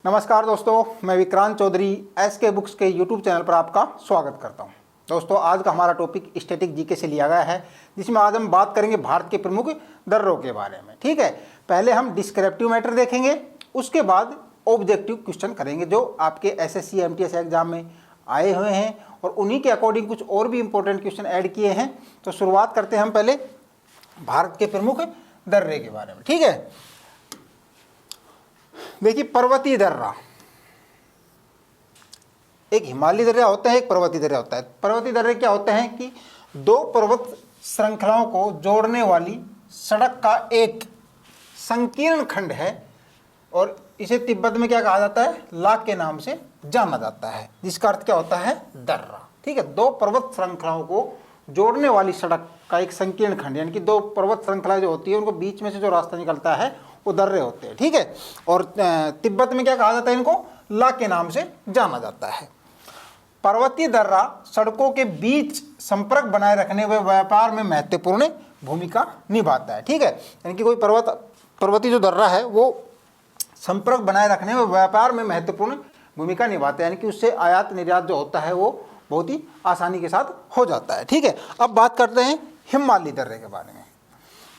नमस्कार दोस्तों, मैं विक्रांत चौधरी एसके बुक्स के यूट्यूब चैनल पर आपका स्वागत करता हूं। दोस्तों, आज का हमारा टॉपिक स्टैटिक जीके से लिया गया है, जिसमें आज हम बात करेंगे भारत के प्रमुख दर्रों के बारे में। ठीक है, पहले हम डिस्क्रिप्टिव मैटर देखेंगे, उसके बाद ऑब्जेक्टिव क्वेश्चन करेंगे जो आपके एसएससी एमटीएस एग्जाम में आए हुए हैं और उन्हीं के अकॉर्डिंग कुछ और भी इंपॉर्टेंट क्वेश्चन ऐड किए हैं। तो शुरुआत करते हैं हम पहले भारत के प्रमुख दर्रे के बारे में। ठीक है, देखिए, पर्वतीय दर्रा, एक हिमालयी दर्रा होता है, एक पर्वतीय दर्रा होता है। पर्वतीय दर्रे क्या होते हैं कि दो पर्वत श्रृंखलाओं को जोड़ने वाली सड़क का एक संकीर्ण खंड है और इसे तिब्बत में क्या कहा जाता है, लाक के नाम से जाना जाता है, जिसका अर्थ क्या होता है, दर्रा। ठीक है, दो पर्वत श्रृंखलाओं को जोड़ने वाली सड़क का एक संकीर्ण खंड, यानी कि दो पर्वत श्रृंखलाएं जो होती है उनको बीच में से जो रास्ता निकलता है वो दर्रे होते हैं। ठीक है, और तिब्बत में क्या कहा जाता है, इनको ला के नाम से जाना जाता है। पर्वतीय दर्रा सड़कों के बीच संपर्क बनाए रखने व व्यापार में महत्वपूर्ण भूमिका निभाता है। ठीक है, यानी कि कोई पर्वतीय जो दर्रा है वो संपर्क बनाए रखने व व्यापार में महत्वपूर्ण भूमिका निभाता है, यानी कि उससे आयात निर्यात जो होता है वो बहुत ही आसानी के साथ हो जाता है। ठीक है, अब बात करते हैं हिमालयी दर्रे के बारे में।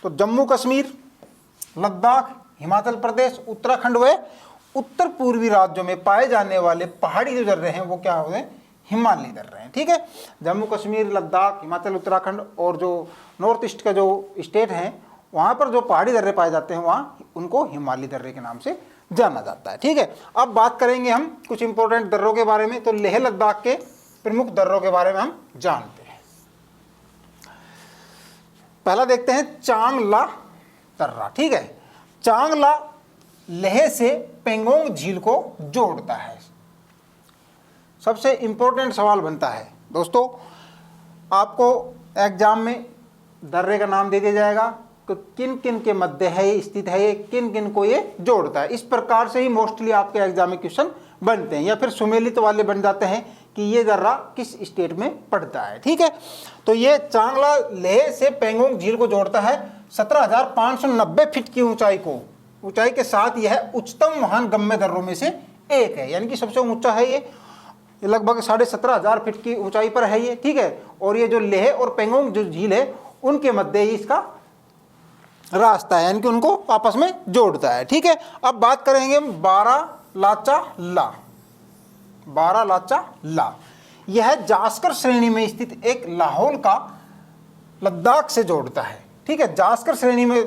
तो जम्मू कश्मीर, लद्दाख, हिमाचल प्रदेश, उत्तराखंड व उत्तर पूर्वी राज्यों में पाए जाने वाले पहाड़ी जो दर्रे हैं वो क्या होते हैं, हिमालयी दर्रे हैं। ठीक है, जम्मू कश्मीर, लद्दाख, हिमाचल, उत्तराखंड और जो नॉर्थ ईस्ट का जो स्टेट हैं वहाँ पर जो पहाड़ी दर्रे पाए जाते हैं वहाँ उनको हिमालयी दर्रे के नाम से जाना जाता है। ठीक है, अब बात करेंगे हम कुछ इंपॉर्टेंट दर्रों के बारे में। तो लेह लद्दाख के प्रमुख दर्रों के बारे में हम जानते हैं। पहला देखते हैं चांगला दर्रा। ठीक है, चांगला लेह से पेंगोंग झील को जोड़ता है। सबसे इंपॉर्टेंट सवाल बनता है दोस्तों, आपको एग्जाम में दर्रे का नाम दे दिया जाएगा कि किन किन के मध्य है ये स्थित है, ये किन किन को ये जोड़ता है। इस प्रकार से ही मोस्टली आपके एग्जाम में क्वेश्चन बनते हैं, या फिर सुमेलित वाले बन जाते हैं कि ये दर्रा किस स्टेट में पड़ता है। ठीक है, तो ये चांगला लेह से पेंगोंग झील को जोड़ता है। 17,590 फीट की ऊंचाई के साथ यह उच्चतम महानगम्य दर्रों में से एक है, यानी कि सबसे ऊंचा है ये लगभग 17,500 फीट की ऊंचाई पर है ये। ठीक है, और ये जो लेह और पेंगोंग जो झील है उनके मध्य ही इसका रास्ता है, यानी कि उनको आपस में जोड़ता है। ठीक है, अब बात करेंगे बारालाचा ला। यह जास्कर श्रेणी में स्थित एक लाहौल का लद्दाख से जोड़ता है। ठीक है, जास्कर श्रेणी में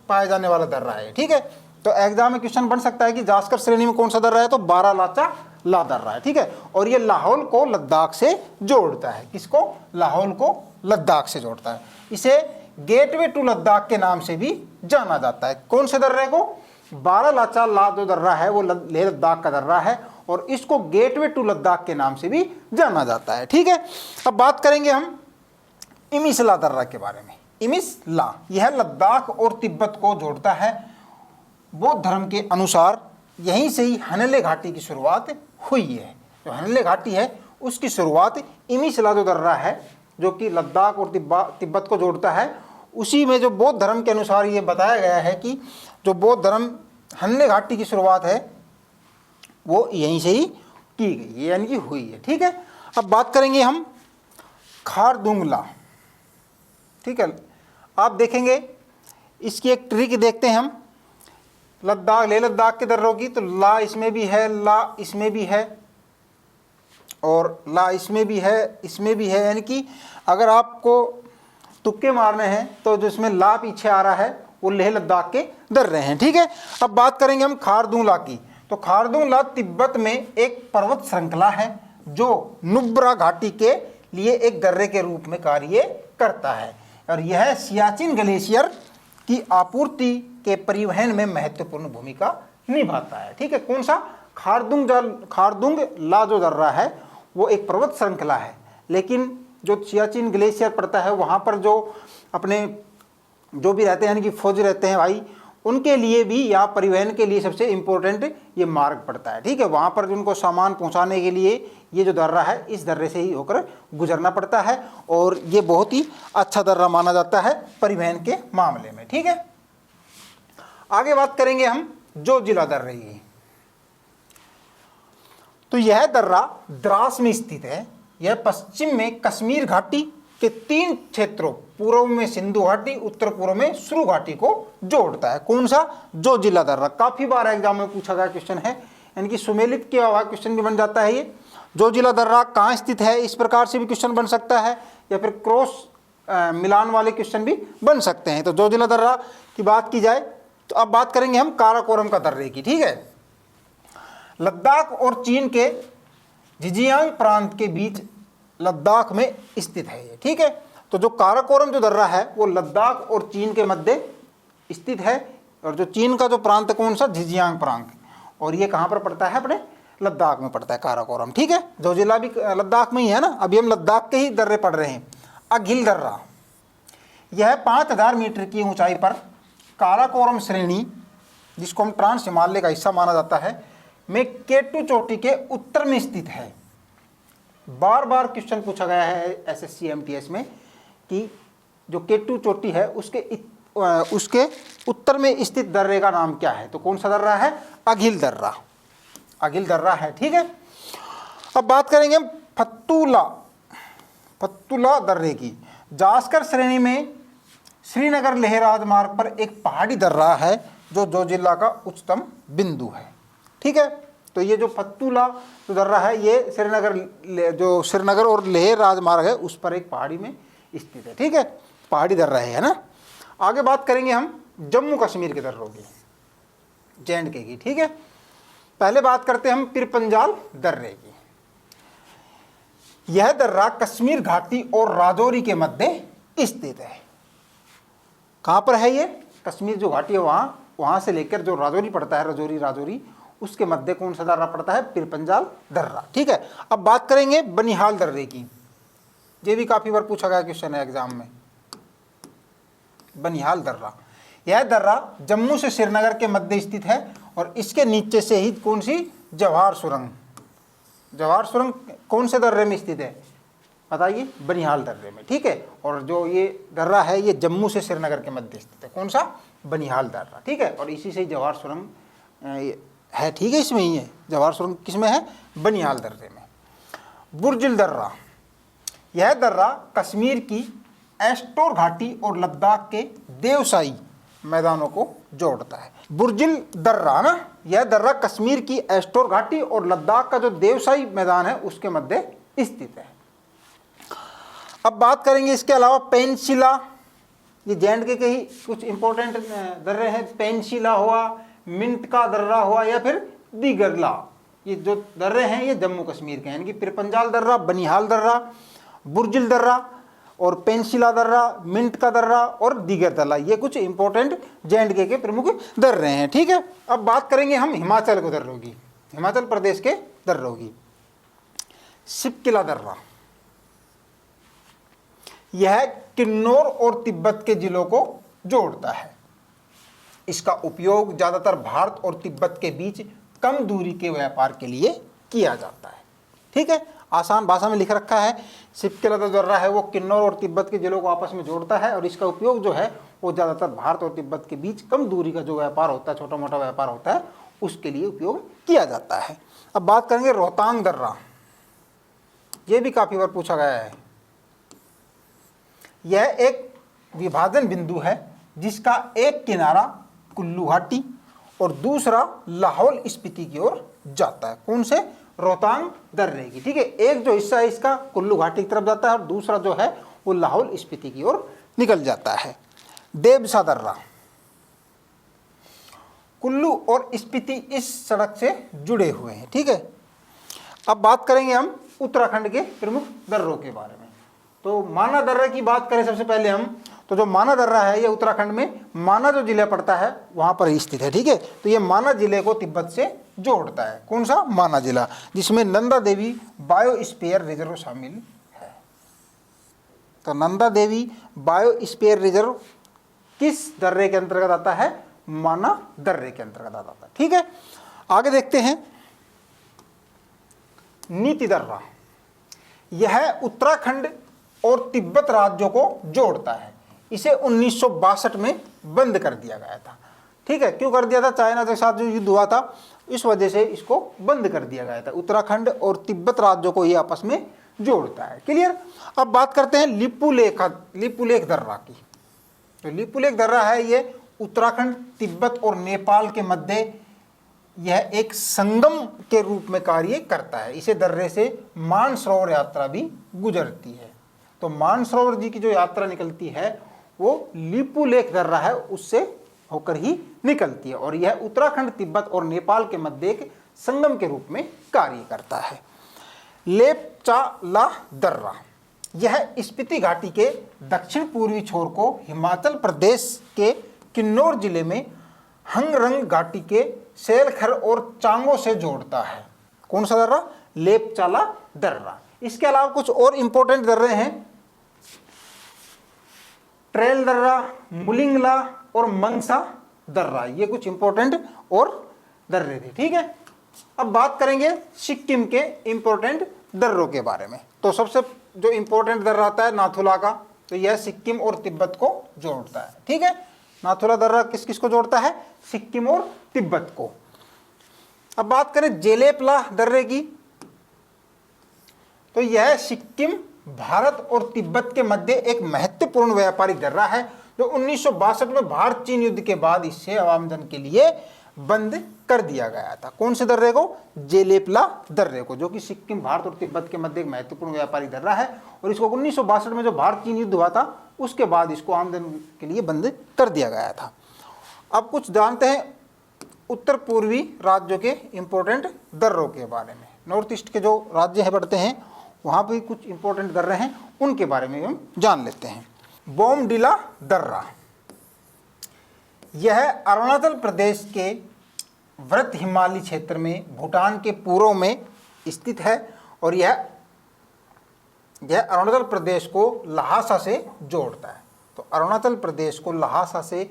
पाया जाने वाला दर्रा है। ठीक है, तो एग्जाम में क्वेश्चन बन सकता है कि जास्कर श्रेणी में कौन सा दर्रा है, तो बारालाचा ला दर्रा है। ठीक है, और ये लाहौल को लद्दाख से जोड़ता है। किसको, लाहौल को लद्दाख से जोड़ता है। इसे गेटवे टू लद्दाख के नाम से भी जाना जाता है। कौन से दर्रे को, बारालाचा ला जो दर्रा है वो लेह लद्दाख का दर्रा है और इसको गेटवे टू लद्दाख के नाम से भी जाना जाता है। ठीक है, अब बात करेंगे हम इमिसला दर्रा के बारे में। इमिसला यह लद्दाख और तिब्बत को जोड़ता है। बौद्ध धर्म के अनुसार यहीं से ही हनले घाटी की शुरुआत हुई है। जो हनले घाटी है उसकी शुरुआत इमिसला जो दर्रा है जो कि लद्दाख और तिब्बत को जोड़ता है, उसी में जो बौद्ध धर्म के अनुसार ये बताया गया है कि जो बौद्ध धर्म हनले घाटी की शुरुआत है वो यहीं से ही की गई है, यानी कि हुई है। ठीक है, अब बात करेंगे हम खारदुंगला। ठीक है, आप देखेंगे इसकी एक ट्रिक देखते हैं हम लेह लद्दाख के दर्रों की। तो ला इसमें भी है, ला इसमें भी है और ला इसमें भी है, इसमें भी है, यानी कि अगर आपको तुक्के मारने हैं तो जो इसमें ला पीछे आ रहा है वो लेह लद्दाख के दर्रे हैं। ठीक है, अब बात करेंगे हम खारदुंगला की। तो खारदुंगला तिब्बत में एक पर्वत श्रृंखला है जो नुब्रा घाटी के लिए एक दर्रे के रूप में कार्य करता है और यह सियाचिन ग्लेशियर की आपूर्ति के परिवहन में महत्वपूर्ण भूमिका निभाता है। ठीक है, कौन सा, खारदुंगला जो दर्रा है वो एक पर्वत श्रृंखला है, लेकिन जो सियाचिन ग्लेशियर पड़ता है वहाँ पर जो अपने जो भी रहते हैं यानी कि फौज रहते हैं भाई, उनके लिए भी या परिवहन के लिए सबसे इम्पोर्टेंट ये मार्ग पड़ता है। ठीक है, वहाँ पर उनको सामान पहुँचाने के लिए ये जो दर्रा है इस दर्रे से ही होकर गुजरना पड़ता है और ये बहुत ही अच्छा दर्रा माना जाता है परिवहन के मामले में। ठीक है, आगे बात करेंगे हम जोजिला दर्रे की। तो यह दर्रा द्रास में स्थित है। यह पश्चिम में कश्मीर घाटी के 3 क्षेत्रों, पूर्व में सिंधु घाटी, उत्तर पूर्व में सुरु घाटी को जोड़ता है। कौन सा? जोजिला दर्रा। काफी बार एग्जाम में पूछा गया क्वेश्चन है, यानी कि सुमेलित किया हुआ क्वेश्चन भी बन जाता है। ये जोजिला दर्रा कहाँ स्थित है, इस प्रकार से भी क्वेश्चन बन सकता है, या फिर क्रॉस मिलान वाले क्वेश्चन भी बन सकते हैं। तो जोजिला दर्रा की बात की जाए तो अब बात करेंगे हम काराकोरम का दर्रे की। ठीक है, लद्दाख और चीन के झिंजियांग प्रांत के बीच लद्दाख में स्थित है ये। ठीक है, तो जो काराकोरम जो दर्रा है वो लद्दाख और चीन के मध्य स्थित है, और जो चीन का जो प्रांत है कौन सा? झिंजियांग प्रांत, और ये कहाँ पर पड़ता है? अपने लद्दाख में पड़ता है काराकोरम। ठीक है, जोजिला भी लद्दाख में ही है ना, अभी हम लद्दाख के ही दर्रे पढ़ रहे हैं। अघिल दर्रा, यह 5000 मीटर की ऊंचाई पर काराकोरम श्रेणी, जिसको हम ट्रांस हिमालय का हिस्सा माना जाता है, में केटू चोटी के उत्तर में स्थित है। बार बार क्वेश्चन पूछा गया है एसएससी एमटीएस में कि जो केटू चोटी है उसके उत्तर में स्थित दर्रे का नाम क्या है? तो कौन सा दर्रा है? अघिल दर्रा। अघिल दर्रा है। ठीक है, अब बात करेंगे हम फत्तुला दर्रे की। जास्कर श्रेणी में श्रीनगर लेह राजमार्ग पर एक पहाड़ी दर्रा है जो जोजिला का उच्चतम बिंदु है। ठीक है, तो ये जो फत्तुला जो दर्रा है ये श्रीनगर और लेह राजमार्ग है उस पर एक पहाड़ी में स्थित है। ठीक है, पहाड़ी दर्रा है ना। आगे बात करेंगे हम जम्मू कश्मीर के दर्रों की, J&K की। ठीक है, पहले बात करते हैं हम पिरपंजाल दर्रे की। यह दर्रा कश्मीर घाटी और राजौरी के मध्य स्थित है। कहाँ पर है ये? कश्मीर जो घाटी है वहाँ से लेकर जो राजौरी पड़ता है, राजौरी उसके मध्य कौन सा दर्रा पड़ता है? पिरपंजाल दर्रा। ठीक है, अब बात करेंगे बनिहाल दर्रे की। ये भी काफ़ी बार पूछा गया क्वेश्चन है एग्जाम में। बनिहाल दर्रा, यह दर्रा जम्मू से श्रीनगर के मध्य स्थित है और इसके नीचे से ही कौन सी? जवाहर सुरंग कौन से दर्रे में स्थित है? बताइए, बनिहाल दर्रे में। ठीक है, और जो ये दर्रा है ये जम्मू से श्रीनगर के मध्य स्थित है। कौन सा? बनिहाल दर्रा। ठीक है, और इसी से ही जवाहर सुरंग है। ठीक है, इसमें ही है जवाहर सुरंग। किसमें है? बनिहाल दर्रे में। बुर्जिल दर्रा, यह दर्रा कश्मीर की एस्टोर घाटी और लद्दाख के देवसाई मैदानों को जोड़ता है। बुर्जिल दर्रा ना, यह दर्रा कश्मीर की एस्टोर घाटी और लद्दाख का जो देवसाई मैदान है उसके मध्य स्थित है। अब बात करेंगे इसके अलावा पेंसिला, ये J&K के ही कुछ इंपॉर्टेंट दर्रे हैं। पेंसिला हुआ, मिंट का दर्रा हुआ, या फिर दिगरला। ये जो दर्रे हैं ये जम्मू कश्मीर के हैं, यानी कि पिरपंजाल दर्रा, बनिहाल दर्रा, बुर्जिल दर्रा और पेंसिला दर्रा, मिंट का दर्रा और दिगर दर्रा, ये कुछ इंपॉर्टेंट J&K के प्रमुख दर्रे हैं। ठीक है, अब बात करेंगे हम हिमाचल के दर्रों की, हिमाचल प्रदेश के दर्रों की। शिपकिला दर्रा, यह किन्नौर और तिब्बत के जिलों को जोड़ता है। इसका उपयोग ज्यादातर भारत और तिब्बत के बीच कम दूरी के व्यापार के लिए किया जाता है। ठीक है, आसान भाषा में लिख रखा है। शिपकिला दर्रा है वो किन्नौर और तिब्बत के जिलों को आपस में जोड़ता है और इसका उपयोग जो है वो ज़्यादातर भारत और तिब्बत के बीच कम दूरी का जो व्यापार होता है, छोटा मोटा व्यापार होता है, उसके लिए उपयोग किया जाता है। अब बात करेंगे रोहतांग दर्रा, ये भी काफ़ी बार पूछा गया है। यह एक विभाजन बिंदु है जिसका एक किनारा कुल्लू घाटी और दूसरा लाहौल स्पीति की ओर जाता है। कौन से? रोहतांग दर्रे की। ठीक है, एक जो हिस्सा है इसका कुल्लू घाटी की तरफ जाता है और दूसरा जो है वो लाहौल स्पीति की ओर निकल जाता है। देबसा दर्रा, कुल्लू और स्पीति इस सड़क से जुड़े हुए हैं। ठीक है, अब बात करेंगे हम उत्तराखंड के प्रमुख दर्रों के बारे में। तो माना दर्रा की बात करें सबसे पहले हम, तो जो माना दर्रा है ये उत्तराखंड में माना जो जिला पड़ता है वहाँ पर ही स्थित है। ठीक है, तो ये माना जिले को तिब्बत से जोड़ता है। कौन सा? माना जिला, जिसमें नंदा देवी बायोस्फीयर रिजर्व शामिल है। तो नंदा देवी बायोस्फीयर रिजर्व किस दर्रे के अंतर्गत आता है? माना दर्रे के अंतर्गत आता है। ठीक है, आगे देखते हैं नीति दर्रा। यह उत्तराखंड और तिब्बत राज्यों को जोड़ता है। इसे 1962 में बंद कर दिया गया था। ठीक है, क्यों कर दिया था? चाइना के साथ जो युद्ध हुआ था इस वजह से इसको बंद कर दिया गया था। उत्तराखंड और तिब्बत राज्यों को ये आपस में जोड़ता है। क्लियर। अब बात करते हैं लिपुलेख दर्रा की। तो लिपुलेख दर्रा है ये उत्तराखंड, तिब्बत और नेपाल के मध्य यह एक संगम के रूप में कार्य करता है। इसे दर्रे से मानसरोवर यात्रा भी गुजरती है। तो मानसरोवर जी की जो यात्रा निकलती है वो लिपुलेख दर्रा है उससे होकर ही निकलती है, और यह उत्तराखंड, तिब्बत और नेपाल के मध्य एक संगम के रूप में कार्य करता है। लेपचाला दर्रा यह स्पीति घाटी के दक्षिण पूर्वी छोर को हिमाचल प्रदेश के किन्नौर जिले में हंगरंग घाटी के सेलखर और चांगो से जोड़ता है। कौन सा दर्रा? लेपचाला दर्रा। इसके अलावा कुछ और इंपॉर्टेंट दर्रे हैं, ट्रेल दर्रा, मुलिंगला और मंगसा दर्रा। ये कुछ इंपॉर्टेंट और दर्रे थे। ठीक है। अब बात करेंगे सिक्किम के इंपॉर्टेंट दर्रों के बारे में। तो सबसे जो इंपॉर्टेंट दर्रा आता है नाथुला का, तो यह सिक्किम और तिब्बत को जोड़ता है। ठीक है। नाथुला दर्रा किस किस को जोड़ता है? सिक्किम और तिब्बत को। अब बात करें जेलेपला दर्रे की, तो यह सिक्किम, भारत और तिब्बत के मध्य एक महत्वपूर्ण व्यापारिक दर्रा है जो 1962 में भारत चीन युद्ध के बाद इससे आवागमन के लिए बंद कर दिया गया था। कौन से दर्रे को? जेलेपला दर्रे को, जो कि सिक्किम, भारत और तिब्बत के मध्य एक महत्वपूर्ण व्यापारिक दर्रा है, और इसको 1962 में जो भारत चीन युद्ध हुआ था उसके बाद इसको आमदन के लिए बंद कर दिया गया था। अब कुछ जानते हैं उत्तर पूर्वी राज्यों के इंपॉर्टेंट दर्रों के बारे में। नॉर्थ ईस्ट के जो राज्य है बढ़ते हैं वहाँ भी कुछ इंपॉर्टेंट दर्रे हैं, उनके बारे में हम जान लेते हैं। बोमडिला दर्रा यह अरुणाचल प्रदेश के व्रत हिमालय क्षेत्र में भूटान के पूर्व में स्थित है, और यह अरुणाचल प्रदेश को लहासा से जोड़ता है। तो अरुणाचल प्रदेश को लहासा से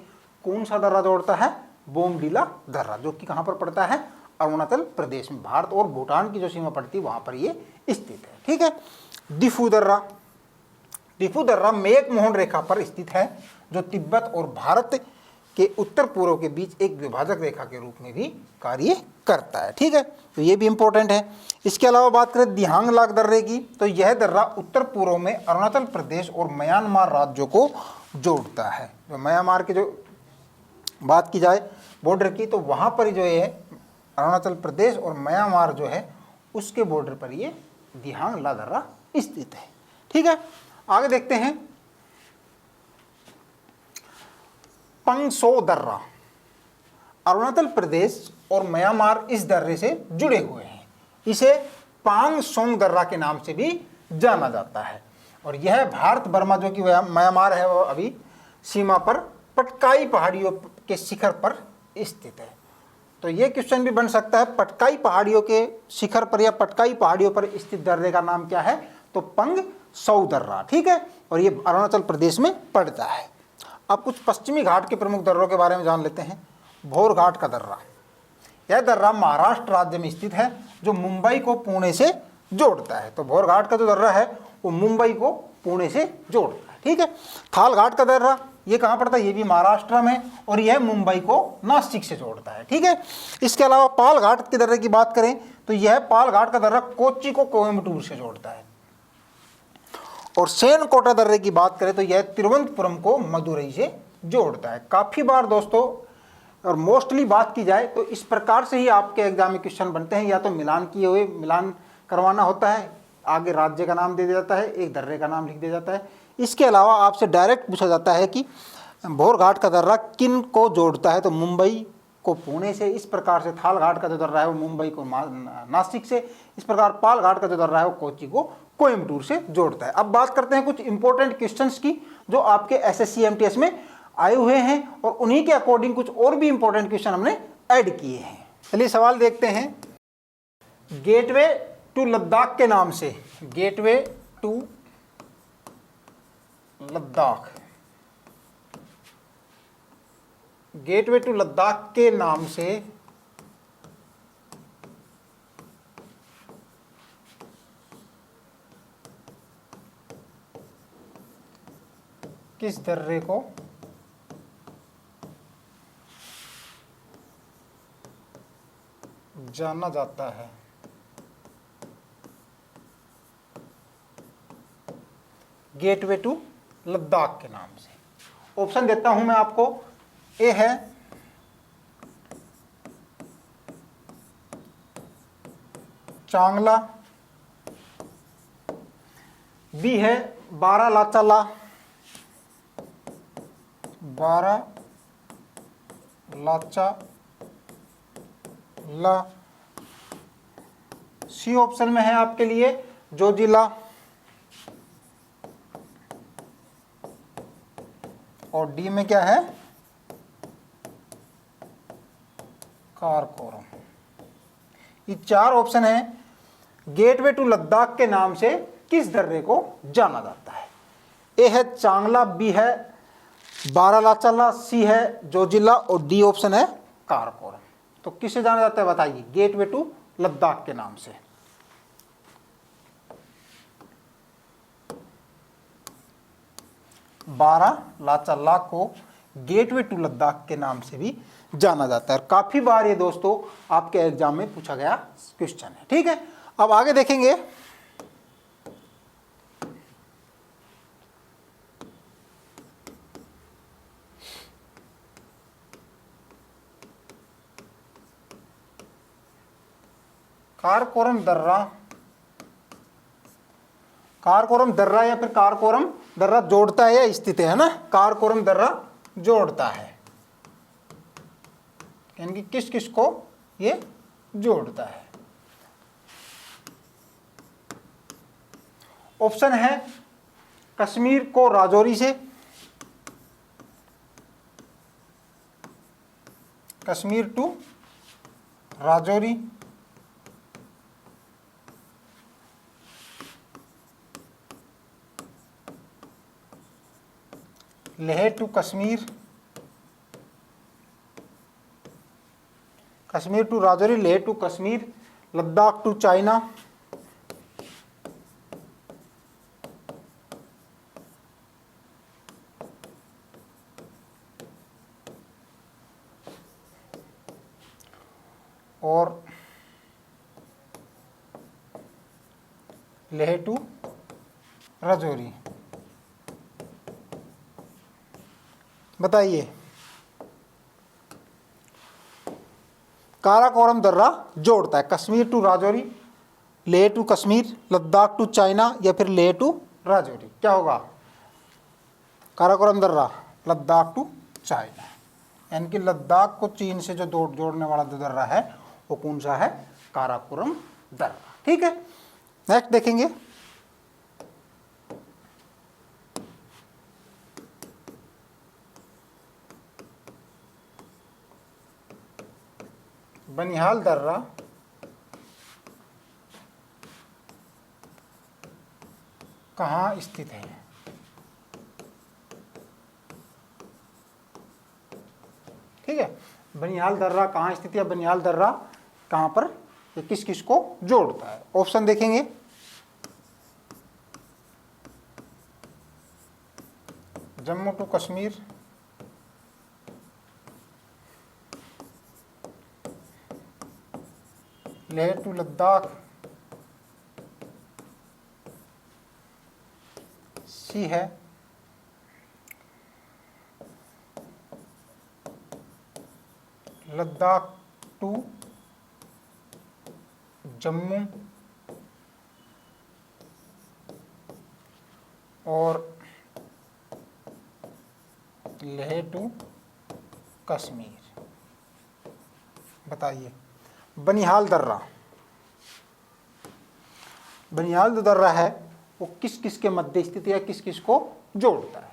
कौन सा दर्रा जोड़ता है? बोमडिला दर्रा, जो कि कहाँ पर पड़ता है? अरुणाचल प्रदेश में। भारत और भूटान की जो सीमा पड़ती है वहाँ पर ये स्थित है। ठीक है। डिफू दर्रा मेघमोहन रेखा पर स्थित है, जो तिब्बत और भारत के उत्तर पूर्व के बीच एक विभाजक रेखा के रूप में भी कार्य करता है। ठीक है। तो ये भी इंपॉर्टेंट है। इसके अलावा बात करें दिहांग लाक दर्रे की, तो यह दर्रा उत्तर पूर्व में अरुणाचल प्रदेश और म्यांमार राज्यों को जोड़ता है। जो म्यांमार की जो बात की जाए बॉर्डर की, तो वहाँ पर जो है अरुणाचल प्रदेश और म्यांमार जो है उसके बॉर्डर पर ये दिहांग ला दर्रा स्थित है। ठीक है। आगे देखते हैं पंगसो दर्रा। अरुणाचल प्रदेश और म्यांमार इस दर्रे से जुड़े हुए हैं। इसे पांगसोंग दर्रा के नाम से भी जाना जाता है, और यह भारत बर्मा जो कि म्यांमार है वो अभी सीमा पर पटकाई पहाड़ियों के शिखर पर स्थित है। तो ये क्वेश्चन भी बन सकता है, पटकाई पहाड़ियों के शिखर पर या पटकाई पहाड़ियों पर स्थित दर्रे का नाम क्या है? तो पंगसौ दर्रा। ठीक है। और ये अरुणाचल प्रदेश में पड़ता है। अब कुछ पश्चिमी घाट के प्रमुख दर्रों के बारे में जान लेते हैं। भोर घाट का दर्रा, यह दर्रा महाराष्ट्र राज्य में स्थित है, जो मुंबई को पुणे से जोड़ता है। तो भोर घाट का जो दर्रा है वो मुंबई को पुणे से जोड़ता है। ठीक है। थाल घाट का दर्रा, ये कहाँ पड़ता है? ये भी महाराष्ट्र में, और यह मुंबई को नासिक से जोड़ता है। ठीक है। इसके अलावा पाल घाट के दर्रे की बात करें तो यह पाल घाट का दर्रा कोच्चि को कोयम्बटूर से जोड़ता है, और सेनकोटा दर्रे की बात करें तो यह तिरुवनंतपुरम को मदुरई से जोड़ता है। काफ़ी बार दोस्तों, और मोस्टली बात की जाए तो इस प्रकार से ही आपके एग्जाम में क्वेश्चन बनते हैं, या तो मिलान किए हुए मिलान करवाना होता है, आगे राज्य का नाम दे दिया जाता है, एक दर्रे का नाम लिख दिया जाता है। इसके अलावा आपसे डायरेक्ट पूछा जाता है कि भोर घाट का दर्रा किन को जोड़ता है? तो मुंबई को पुणे से। इस प्रकार से थाल घाट का जो दर्रा है वो मुंबई को नासिक से। इस प्रकार पाल घाट का जो दर्रा है वो कोच्चि को कोयम्बटूर से जोड़ता है। अब बात करते हैं कुछ इंपॉर्टेंट क्वेश्चंस की जो आपके एसएससी एमटीएस में आए हुए हैं, और उन्हीं के अकॉर्डिंग कुछ और भी इंपॉर्टेंट क्वेश्चन हमने ऐड किए हैं। चलिए सवाल देखते हैं। गेटवे टू लद्दाख के नाम से, gateway to Ladakh, gateway to Ladakh के नाम से किस दर्रे को जाना जाता है। गेटवे टू लद्दाख के नाम से। ऑप्शन देता हूं मैं आपको। ए है चांगला, बी है बारालाचाला, बारालाचाला, सी ऑप्शन में है आपके लिए जोजिला, और डी में क्या है कारकोरम। ये चार ऑप्शन है। गेटवे टू लद्दाख के नाम से किस दर्रे को जाना जाता है? ए है चांगला, बी है बारालाचाला, सी है जोजिला और डी ऑप्शन है कारकोरम। तो किसे जाना जाता है बताइए गेटवे टू लद्दाख के नाम से? बारालाचाला को गेटवे टू लद्दाख के नाम से भी जाना जाता है। काफी बार ये दोस्तों आपके एग्जाम में पूछा गया क्वेश्चन है। ठीक है, अब आगे देखेंगे। कारकोरम दर्रा, कारकोरम दर्रा या फिर कारकोरम दर्रा जोड़ता है या स्थित है ना? कारकोरम दर्रा जोड़ता है, यानी कि किस किस को ये जोड़ता है? ऑप्शन है कश्मीर को राजौरी से, Kashmir to Rajouri, Leh to Kashmir, Kashmir to Rajouri, Leh to Kashmir, Ladakh to China, और लेह टू राजौरी। बताइए काराकोरम दर्रा जोड़ता है Kashmir to Rajouri, Leh to Kashmir, Ladakh to China या फिर लेह टू राजौरी? क्या होगा? काराकोरम दर्रा लद्दाख टू चाइना, यानी कि लद्दाख को चीन से जो जोड़ने वाला जो दर्रा है वो कौन सा है? काराकोरम दर्रा। ठीक है, नेक्स्ट देखेंगे। बनिहाल दर्रा कहाँ स्थित है? ठीक है, बनिहाल दर्रा कहाँ स्थित है? बनिहाल दर्रा कहाँ पर, ये किस किस को जोड़ता है? ऑप्शन देखेंगे। जम्मू टू कश्मीर, लेह टू लद्दाख, सी है लद्दाख टू जम्मू, और लेह टू कश्मीर। बताइए बनिहाल दर्रा, बनिहाल जो दर्रा है वो किस किस के मध्य स्थित है, किस किस को जोड़ता है?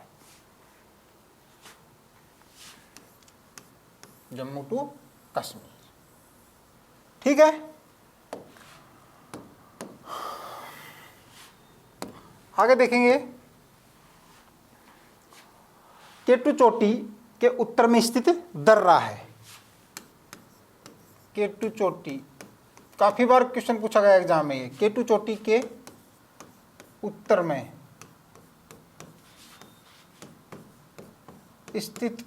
जम्मू टू कश्मीर। ठीक है, आगे देखेंगे। केटू चोटी के उत्तर में स्थित दर्रा है। केटू चोटी काफी बार क्वेश्चन पूछा गया एग्जाम में। ये केटू चोटी के उत्तर में स्थित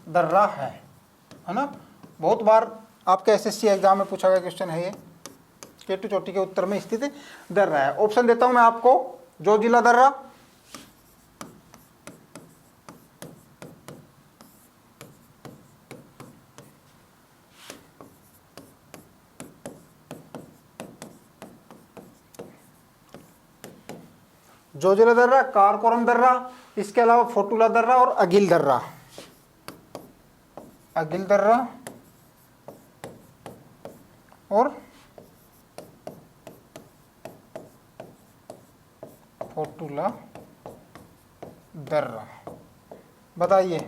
दर्रा है ना? बहुत बार आपके एसएससी एग्जाम में पूछा गया क्वेश्चन है ये। केटू चोटी के उत्तर में स्थित दर्रा है। ऑप्शन देता हूं मैं आपको, जोजिला दर्रा, जोजिला दर्रा, कारकोरम दर्रा, इसके अलावा फोटुला दर्रा और अगिल दर्रा। अगिल दर्रा और फोटुला दर्रा। बताइए,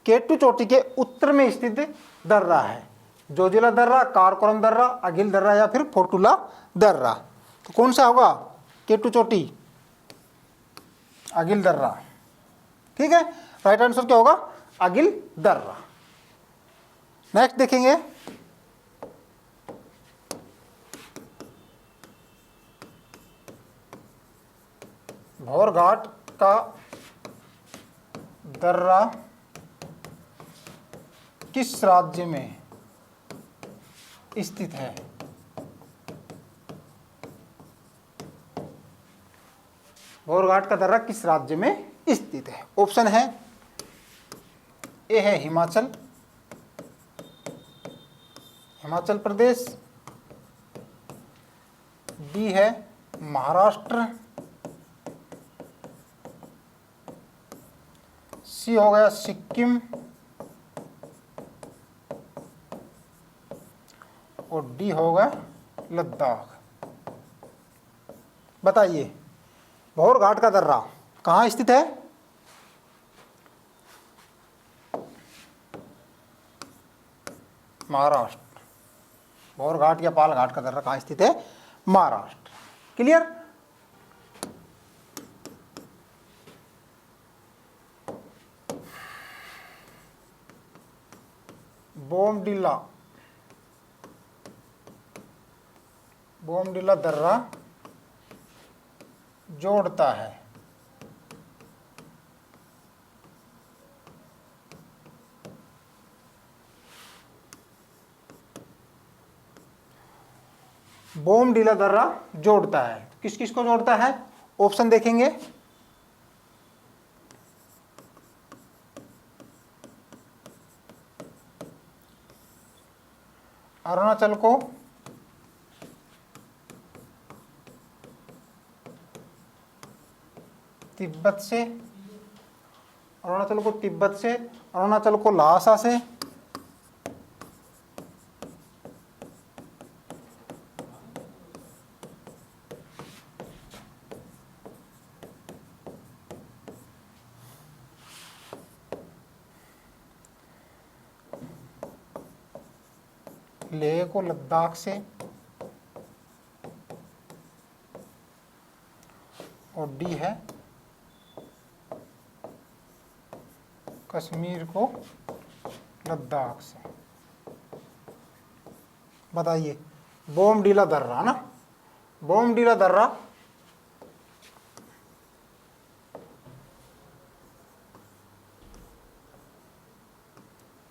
केटू चोटी के उत्तर में स्थित दर्रा है जोजिला दर्रा, कारकोरम दर्रा, अगिल दर्रा या फिर फोटुला दर्रा। तो कौन सा होगा? केटू चोटी, अगिल दर्रा। ठीक है, राइट आंसर क्या होगा? अगिल दर्रा। नेक्स्ट देखेंगे, भौर घाट का दर्रा किस राज्य में स्थित है? भौर घाट का दर्रा किस राज्य में स्थित है? ऑप्शन है, ए है हिमाचल, हिमाचल प्रदेश, बी है महाराष्ट्र, सी हो गया सिक्किम और डी होगा लद्दाख। बताइए, भौर घाट का दर्रा कहाँ स्थित है? महाराष्ट्र। भौर घाट या पाल घाट का दर्रा कहाँ स्थित है? महाराष्ट्र। क्लियर? बोमडिला, बोमडिला दर्रा जोड़ता है बोमडिला दर्रा जोड़ता है, किस किस को जोड़ता है? ऑप्शन देखेंगे, अरुणाचल को तिब्बत से, अरुणाचल को तिब्बत से, अरुणाचल को ल्हासा से, लेह को लद्दाख से और डी है कश्मीर को लद्दाख से। बताइए, बोमडिला दर्रा ना, बोमडिला दर्रा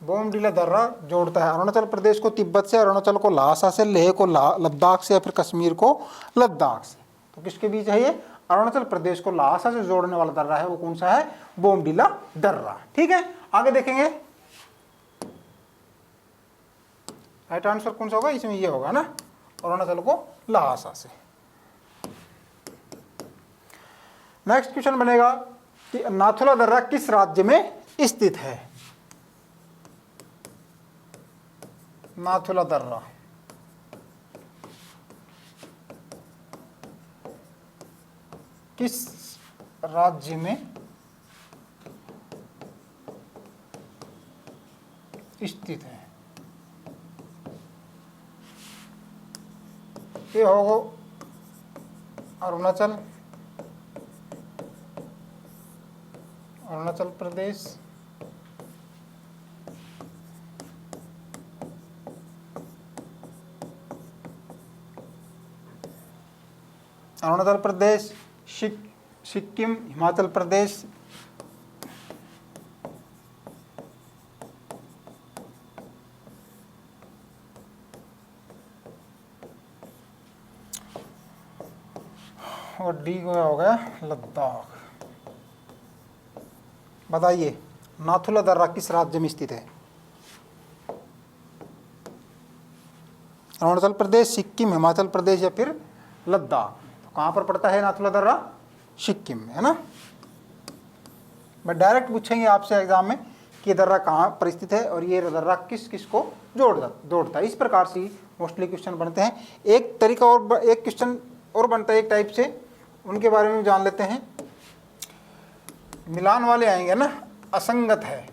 बोमडिला दर्रा जोड़ता है अरुणाचल प्रदेश को तिब्बत से, अरुणाचल को ल्हासा से, लेह को लद्दाख से या फिर कश्मीर को लद्दाख से। तो किसके बीच है ये? अरुणाचल प्रदेश को ल्हासा से जोड़ने वाला दर्रा है, वो कौन सा है? बोमडिला दर्रा। ठीक है, आगे देखेंगे, राइट आंसर कौन सा होगा इसमें? ये होगा ना, अरुणाचल को ल्हासा से। नेक्स्ट क्वेश्चन बनेगा कि नाथुला दर्रा किस राज्य में स्थित है? नाथुला दर्रा किस राज्य में स्थित है? ये होगा अरुणाचल, अरुणाचल प्रदेश, अरुणाचल प्रदेश, सिक्किम, हिमाचल प्रदेश, डी में हो गया लद्दाख। बताइए नाथुला दर्रा किस राज्य में स्थित है? अरुणाचल प्रदेश, सिक्किम, हिमाचल प्रदेश या फिर लद्दाख? तो कहाँ पर पड़ता है नाथुला दर्रा? सिक्किम में, है ना। बट डायरेक्ट पूछेंगे आपसे एग्जाम में कि ये दर्रा कहाँ पर स्थित है और ये दर्रा किस किस को जोड़ता है। इस प्रकार से मोस्टली क्वेश्चन बनते हैं। एक तरीका और, एक क्वेश्चन और बनता है एक टाइप से, उनके बारे में जान लेते हैं। मिलान वाले आएंगे ना, असंगत है,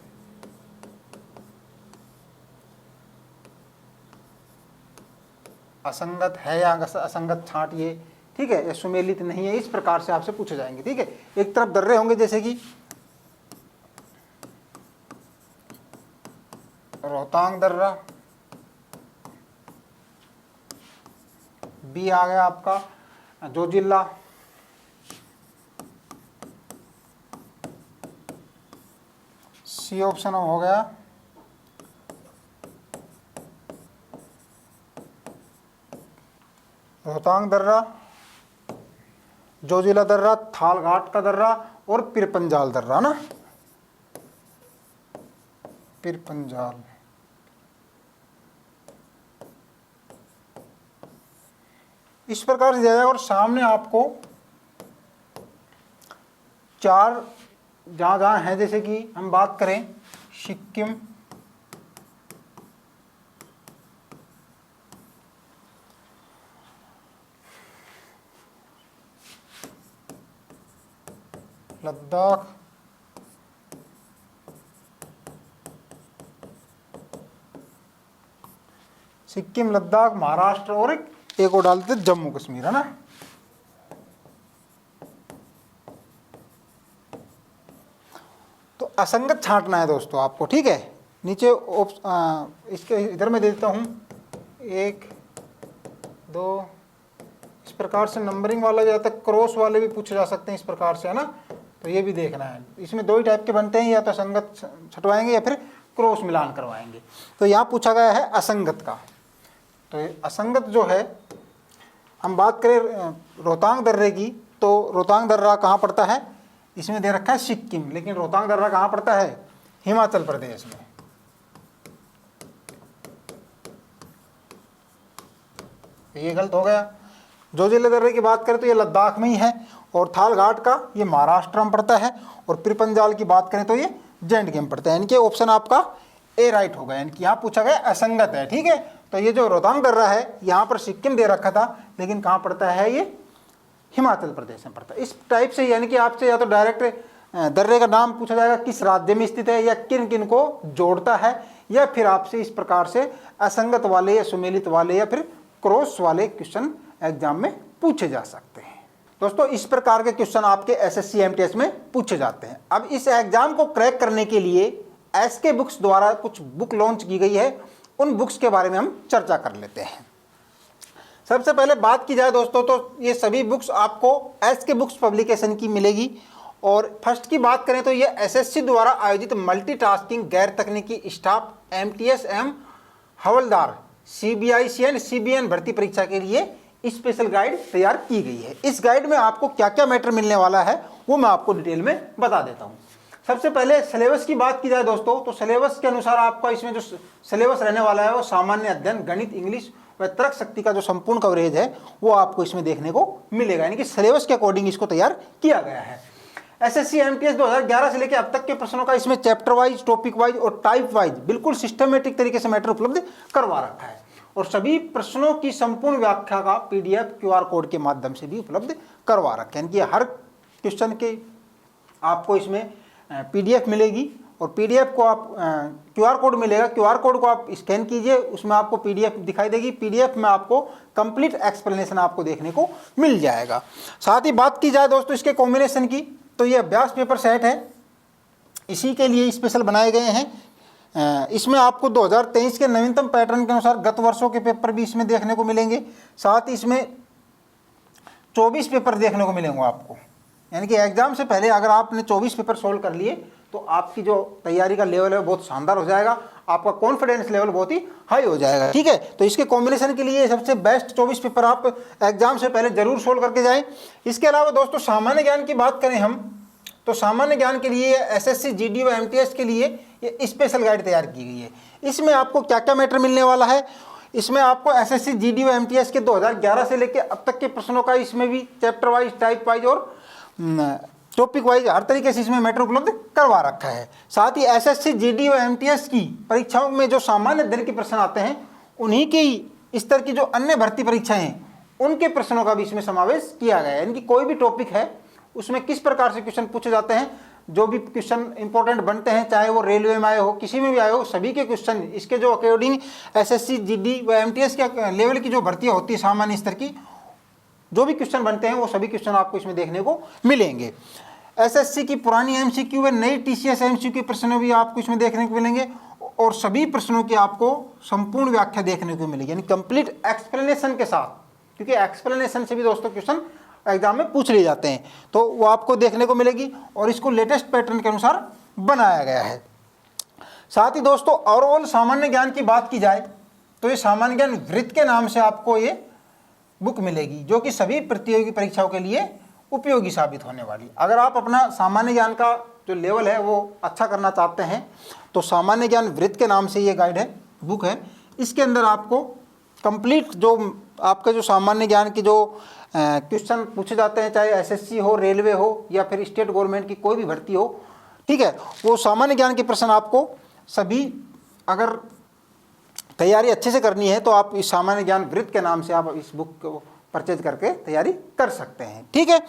असंगत है या असंगत छांटिए, ठीक है, या सुमेलित नहीं है, इस प्रकार से आपसे पूछे जाएंगे। ठीक है, एक तरफ दर्रे होंगे जैसे कि रोहतांग दर्रा, बी आ गया आपका जोजिला, सी ऑप्शन हो गया रोहतांग दर्रा, जोजिला दर्रा, थालघाट का दर्रा और पिरपंजाल दर्रा ना, पिरपंजाल। इस प्रकार से दिया जाएगा और सामने आपको चार जहाँ जहाँ हैं, जैसे कि हम बात करें सिक्किम, लद्दाख, सिक्किम, लद्दाख, महाराष्ट्र और एक और डालते जम्मू कश्मीर, है ना। तो असंगत छांटना है दोस्तों आपको, ठीक है। नीचे इसके इधर में दे देता हूँ 1 2, इस प्रकार से नंबरिंग वाला जो तक क्रॉस वाले भी पूछे जा सकते हैं इस प्रकार से, है ना। तो ये भी देखना है। इसमें दो ही टाइप के बनते हैं, या तो संगत छटवाएंगे या फिर क्रॉस मिलान करवाएंगे। तो यहाँ पूछा गया है असंगत का। तो असंगत जो है, हम बात करें रोहतांग दर्रे की, तो रोहतांग दर्रा कहाँ पड़ता है? इसमें दे रखा है सिक्किम, लेकिन रोहतांग दर्रा कहाँ पड़ता है? हिमाचल प्रदेश में। ये गलत हो गया। जोजिला दर्रे की बात करें तो ये लद्दाख में ही है, और थालघाट का ये महाराष्ट्र में पड़ता है, और पिरपंजाल की बात करें तो ये जे&के में पड़ता है। यानी कि ऑप्शन आपका ए राइट होगा। यानी कि यहाँ पूछा गया असंगत है, ठीक है। तो ये जो रोहतांग दर्रा है, यहाँ पर सिक्किम दे रखा था, लेकिन कहाँ पड़ता है? ये हिमाचल प्रदेश में पड़ता है। इस टाइप से यानी कि आपसे या तो डायरेक्ट दर्रे का नाम पूछा जाएगा किस राज्य में स्थित है, या किन किन को जोड़ता है, या फिर आपसे इस प्रकार से असंगत वाले या सुमेलित वाले या फिर क्रॉस वाले क्वेश्चन एग्जाम में पूछे जा सकते हैं। दोस्तों इस प्रकार के क्वेश्चन आपके एसएससी एमटीएस में पूछे जाते हैं। अब इस एग्जाम को क्रैक करने के लिए एसके बुक्स द्वारा कुछ बुक लॉन्च की गई है, उन बुक्स के बारे में हम चर्चा कर लेते हैं। सबसे पहले बात की जाए दोस्तों, तो ये सभी बुक्स आपको एसके बुक्स पब्लिकेशन की मिलेगी। और फर्स्ट की बात करें तो ये एसएससी द्वारा आयोजित मल्टीटास्किंग गैर तकनीकी स्टाफ एमटीएस एवं हवलदार सीबीआईसीएन सीबीएन भर्ती परीक्षा के लिए स्पेशल गाइड तैयार की गई है। इस गाइड में आपको क्या क्या मैटर मिलने वाला है वो मैं आपको डिटेल में बता देता हूँ। सबसे पहले सिलेबस की बात की जाए दोस्तों, तो सिलेबस के अनुसार आपका इसमें जो सिलेबस रहने वाला है वो सामान्य अध्ययन, गणित, इंग्लिश व तर्क शक्ति का जो संपूर्ण कवरेज है वो आपको इसमें देखने को मिलेगा। यानी कि सिलेबस के अकॉर्डिंग इसको तैयार किया गया है। एसएससी एमटीएस 2011 से लेकर अब तक के प्रश्नों का इसमें चैप्टर वाइज, टॉपिक वाइज और टाइप वाइज बिल्कुल सिस्टमेटिक तरीके से मैटर उपलब्ध करवा रखा है। और सभी प्रश्नों की संपूर्ण व्याख्या का पीडीएफ क्यूआर कोड के माध्यम से भी उपलब्ध करवा रखा है। यानी कि हर क्वेश्चन के आपको इसमें पीडीएफ मिलेगी, और पीडीएफ को आप क्यूआर कोड मिलेगा, क्यूआर कोड को आप स्कैन कीजिए, उसमें आपको पीडीएफ दिखाई देगी। पीडीएफ में आपको कंप्लीट एक्सप्लेनेशन आपको देखने को मिल जाएगा। साथ ही बात की जाए दोस्तों इसके कॉम्बिनेशन की, तो ये अभ्यास पेपर सेट है, इसी के लिए स्पेशल बनाए गए हैं। इसमें आपको 2023 के नवीनतम पैटर्न के अनुसार गत वर्षों के पेपर भी इसमें देखने को मिलेंगे। साथ ही इसमें 24 पेपर देखने को मिलेंगे आपको। यानी कि एग्जाम से पहले अगर आपने 24 पेपर सोल्व कर लिए तो आपकी जो तैयारी का लेवल है वो बहुत शानदार हो जाएगा, आपका कॉन्फिडेंस लेवल बहुत ही हाई हो जाएगा। ठीक है, तो इसके कॉम्बिनेशन के लिए सबसे बेस्ट 24 पेपर आप एग्जाम से पहले जरूर सोल्व करके जाएं। इसके अलावा दोस्तों सामान्य ज्ञान की बात करें हम, तो सामान्य ज्ञान के लिए एसएससी जीडी व एमटीएस के लिए ये स्पेशल गाइड तैयार की गई है। इसमें आपको क्या क्या मैटर मिलने वाला है, इसमें आपको एसएससी जीडी व एमटीएस के 2011 से लेकर अब तक के प्रश्नों का इसमें भी चैप्टर वाइज, टाइप वाइज और टॉपिक वाइज हर तरीके से इसमें मैटर उपलब्ध करवा रखा है। साथ ही एसएससी जीडी व एमटीएस की परीक्षाओं में जो सामान्य अध्ययन के प्रश्न आते हैं, उन्हीं के ही स्तर की जो अन्य भर्ती परीक्षाएं हैं उनके प्रश्नों का भी इसमें समावेश किया गया है। यानी कि कोई भी टॉपिक है उसमें किस प्रकार से क्वेश्चन पूछे जाते हैं, जो भी क्वेश्चन इंपॉर्टेंट बनते हैं, चाहे वो रेलवे में आए हो, किसी में भी आए हो, सभी के क्वेश्चन इसके जो अकॉर्डिंग एसएससी जीडी व एमटीएस के लेवल की जो भर्तियाँ होती है सामान्य स्तर की, जो भी क्वेश्चन बनते हैं वो सभी क्वेश्चन आपको इसमें देखने को मिलेंगे। एसएससी की पुरानी एमसीक्यू व नई टीसीएस एमसीक्यू प्रश्न भी आपको इसमें देखने को मिलेंगे और सभी प्रश्नों की आपको संपूर्ण व्याख्या देखने को मिलेगी, यानी कंप्लीट एक्सप्लेनेशन के साथ, क्योंकि एक्सप्लेनेशन से भी दोस्तों क्वेश्चन एग्जाम में पूछ लिए जाते हैं, तो वो आपको देखने को मिलेगी और इसको लेटेस्ट पैटर्न के अनुसार बनाया गया है। साथ ही दोस्तों ओवरऑल सामान्य ज्ञान की बात की जाए तो ये सामान्य ज्ञान वृत्त के नाम से आपको ये बुक मिलेगी, जो कि सभी प्रतियोगी परीक्षाओं के लिए उपयोगी साबित होने वाली। अगर आप अपना सामान्य ज्ञान का जो लेवल है वो अच्छा करना चाहते हैं तो सामान्य ज्ञान वृत्त के नाम से ये गाइड है, बुक है। इसके अंदर आपको कंप्लीट जो आपका जो सामान्य ज्ञान की जो क्वेश्चन पूछे जाते हैं, चाहे एसएससी हो, रेलवे हो या फिर स्टेट गवर्नमेंट की कोई भी भर्ती हो, ठीक है, वो सामान्य ज्ञान के प्रश्न आपको सभी, अगर तैयारी अच्छे से करनी है तो आप इस सामान्य ज्ञान वृत्त के नाम से आप इस बुक को परचेज करके तैयारी कर सकते हैं। ठीक है,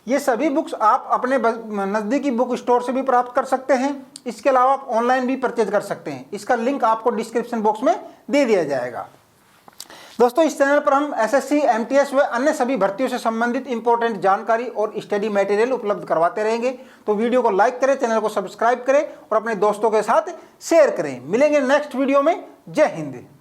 ये सभी बुक्स आप अपने नज़दीकी बुक स्टोर से भी प्राप्त कर सकते हैं। इसके अलावा आप ऑनलाइन भी परचेज कर सकते हैं, इसका लिंक आपको डिस्क्रिप्शन बॉक्स में दे दिया जाएगा। दोस्तों इस चैनल पर हम एसएससी, एमटीएस व अन्य सभी भर्तियों से संबंधित इंपॉर्टेंट जानकारी और स्टडी मटेरियल उपलब्ध करवाते रहेंगे। तो वीडियो को लाइक करें, चैनल को सब्सक्राइब करें और अपने दोस्तों के साथ शेयर करें। मिलेंगे नेक्स्ट वीडियो में। जय हिंद।